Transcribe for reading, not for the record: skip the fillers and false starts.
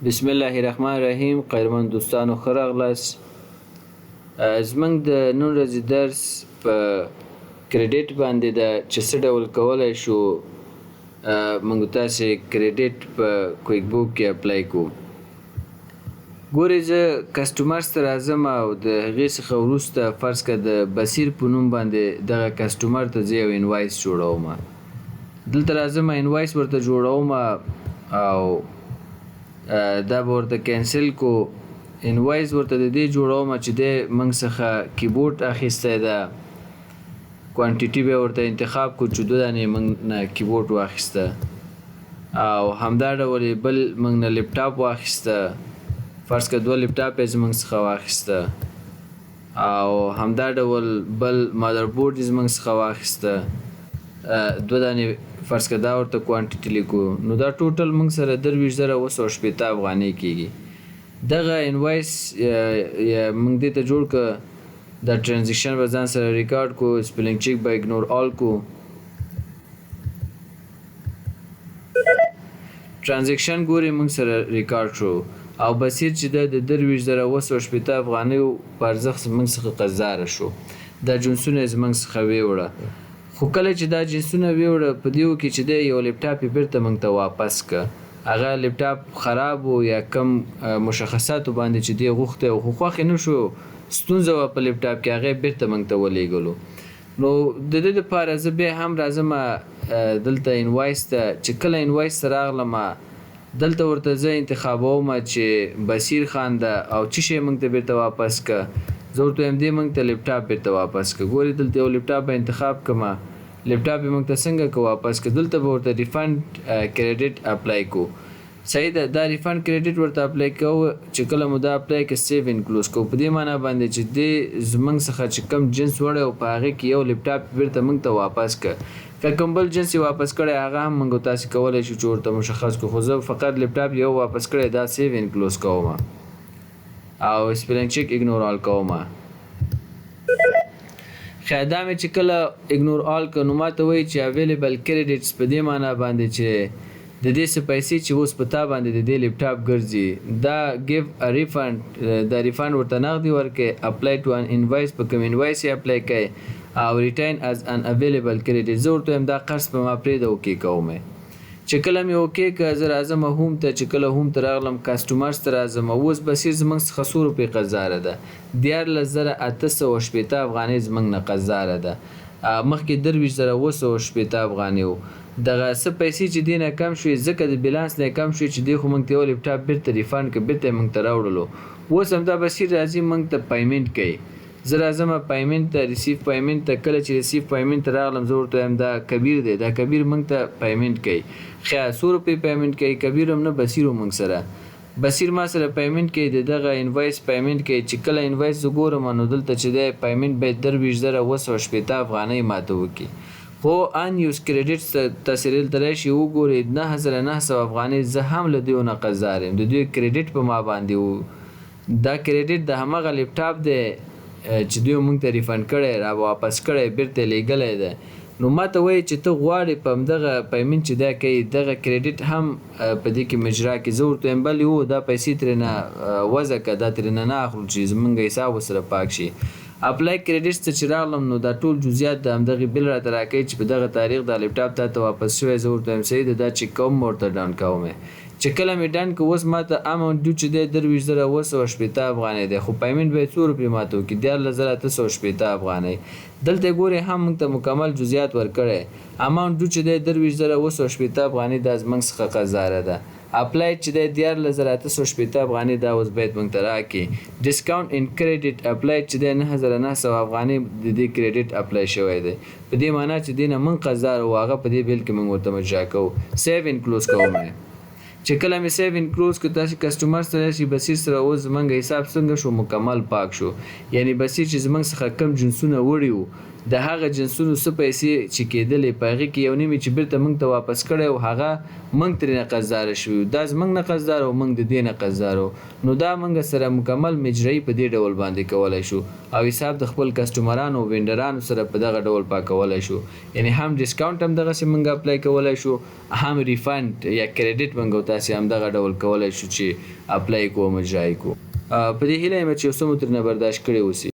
بسم الله الرحمن الرحیم. قدرمن دوستانو ښه راغلاست. زموږ د نن ورځې درس په کریډیټ باندې ده چې څه ډول کولی شو موږ تاسې کریډیټ په کویک بوک کې اپلای کوو. ګورئ زه کسټمرز ته راځم او د هغې څخه وروسته فرض کړه د بصیر په نوم باندې دغه کسټمر ته زه یو انوایس جوړوم. دلته راځم انوایس ورته جوړوم او دا به ورته کینسل کو. انوایس ورته د دې جوړوم چې دی موږ څخه کیبورډ اخیستی ده، کوانټیټي به ورته انتخاب کو چې 2 دانې موږ نه کیبورډ واخیسته او همدا ډول بل موږ نه لپټاپ واخیسته. فرض کړه 2 لپټاپ یې زموږ څخه واخیسته او همدا ډول بل مادربورډ یې زموږ څخه واخیسته 2 دانې. فرض کړه دا ورته کوانټیټي لیکو، نو دا ټوټل موږ سره 23,980 افغانۍ کېږي. دغه انوایس موږ دې ته جوړ کړه، دا ټرانزیکشن به ځان سره ریکارډ کو، سپیلنګ چیک به اګنور آل کو. ټرانزیکشن ګورې موږ سره ریکارډ شو او بصیر چې ده د 23,980 افغانیو په ارزښت موږ څخه قرضداره شو. دا جنسونه یې زموږ څخه ویوړه، خو کله چې دا جنسونه ویوړه په دیو کې چې دی یو لپټاپ یې بیرته موږ ته واپس که. هغه لپټاپ خراب و یا کم مشخصاتو باندې چې دی غوښتی و خو خوښ یې نه شو، ستونزه وه په لپټاپ کې، هغه یې بیرته موږ ته ولیږلو. نو د دې دپاره زه بیا هم راځم دلته انوایس ته. چې کله انوایس ته راغلم دلته ورته زه انتخابوم چې بصیر خان ده او څه شی موږ ته بیرته واپس که. زه ورته وایم دې موږ ته لپټاپ بیرته واپس که. ګورې دلته یو لپټاپ به انتخاب کړم، لپټاپ یې موږ ته څنګه که واپس که. دلته به ورته ریفنډ کریډیټ اپلای کو. صحیح ده، دا ریفنډ کریډیټ ورته اپلای کوو. چې کله مو دا اپلای که سیو انکلوز کوو، په دې معنا باندې چې دې زموږ څخه چې کم جنس وړی او په هغې کې یو لپټاپ بیرته موږ ته واپس که. که کوم بل جنس یې واپس کړی هغه هم موږ تاسې کولی شو چې ورته مشخص کړو، خو زه فقط لپټاپ یو واپس کړی دا سیو انکلوز کوم او سپیلنګ چیک اګنور آل کوم. خیر دا مې چې کله اګنور آل که نو ماته وایي چې اویلیبل کریډیټس، په دې معنا باندې چې د دې څه پیسې چې اوس په تا باندې د دې لپټاپ ګرځي دا ګیو ا ریفنډ، دا ریفنډ ورته نغدي ورکړئ. اپلای ټو ان انوایس، په کوم انوایس یې اپلای کوئ او ریټین از ان اویلیبل کریډیټ. زه ورته وایم دا قرض په ما پرېږده اوکې کوم. چې کله مې اوکې که زه راځم هوم ته. چې کله هوم ته راغلم کسټمرز ته راځم، اوس بصیر زموږ څخه 100 روپۍ قرضداره ده، 14,880 افغانۍ زموږ نه قرضداره ده. مخکې 23,980 افغانۍ و. دغه څه پیسې چې دې نه کم شوې ځکه د بیلانس نه کم شوې چې دی خو موږ ته یو لپټاپ بیرته ریفنډ که، بیرته یې موږ ته راوړلو. اوس همدا بصیر راځي موږ ته پیمنټ کوي. زه راځم پیمنټ ته، ریسیو پیمنټ ته. کله چې ریسیو پیمنټ ته راغلم زه ورته وایم دا کبیر دی، دا کبیر موږ ته پیمنټ کوي. خیر 100 روپۍ پیمنټ کوي، کبیر هم نه بصیر هم موږ سره. بصیر ما سره پیمنټ کوي، د دغه انوایس پیمنټ کوي. چې کله انوایس زه ګورم نو دلته چې دی پیمنټ باید 23,980 افغانۍ ماته وکړي. خو ان یوز کریډیټس ته تاسې دلته راشئ وګورئ 9,900 افغانۍ زه هم له دوی نه قرضدار یم، د دوی کریډیټ په ما باندې و. دا کریډیټ د همغه لپټاپ دی چې دوی موږ ته ریفنډ کړی، را واپس کړی، بیرته لیږلی دی. نو ما ته وایي چې ته غواړې په همدغه پیمنټ چې دا کوي دغه کریډیټ هم په دې کې مجرا کړي. زه ورته وایم بلې هو دا پیسې ترېنه وضع کړه، دا ترېنه نه اخلو چې زموږ حساب ورسره پاک شي. اپلای کریډیټس ته چې راغلم نو دا ټول جزئیات د همدغې بل راته راکوي چې په دغه تاریخ دا لپټاپ تا ته واپس شوی. زه ورته وایم صحیح ده، دا چیک کوم ورته ډن کوم. چې کله مې ډن که اوس ماته اماونټ ډیو چې دی 23,980 افغانۍ دی، خو پیمنټ به یې 100 روپۍ ماته وکړي 14,880 افغانۍ. دلته ګورئ هم موږ ته مکمل جزئیات ورکړی. اماونټ ډیو چې دی 23,980 افغانۍ دا زموږ څخه قرضداره ده. اپلای چې دی 14,880 افغانۍ دا اوس باید موږ ته راکړي. ډسکاونټ ان کریډیټ اپلای چې دی 9,900 افغانۍ د دې کریډیټ اپلای شوی دی، په دې معنا چې دی نه موږ قرضدار وو، هغه په دې بیل کې موږ ورته مجرا کوو. سیو انکلوز کوم. چې کله مې سیو انکلوز که تاسې کسټمر سره راشي بصیر سره اوس زموږ حساب څنګه شو، مکمل پاک شو. یعنی بصیر چې زموږ څخه کم جنسونه وړي وو د هغه جنسونو څه پیسې چې کېدلې په هغې کې یو نیم چې بیرته موږ ته واپس کړی او هغه موږ ترې نقصداره شوي دا زموږ نقصدار او موږ د دې نقصدار نو دا موږ سره مکمل مجري په دې ډول باندې کولی شو او حساب د خپل کسټمرانو او وینډرانو سره په دغه ډول پاکولی شو یعنې هم ډسکاونټ هم دغسې موږ اپلای کولی شو هم ریفند یا کریډټ موږ تاسې هم دغه ډول کولی شو چې اپلای کړو مجرا یې کړو په دې هیله یم چې یو څه مو ترېنه برداشت کړی اوسي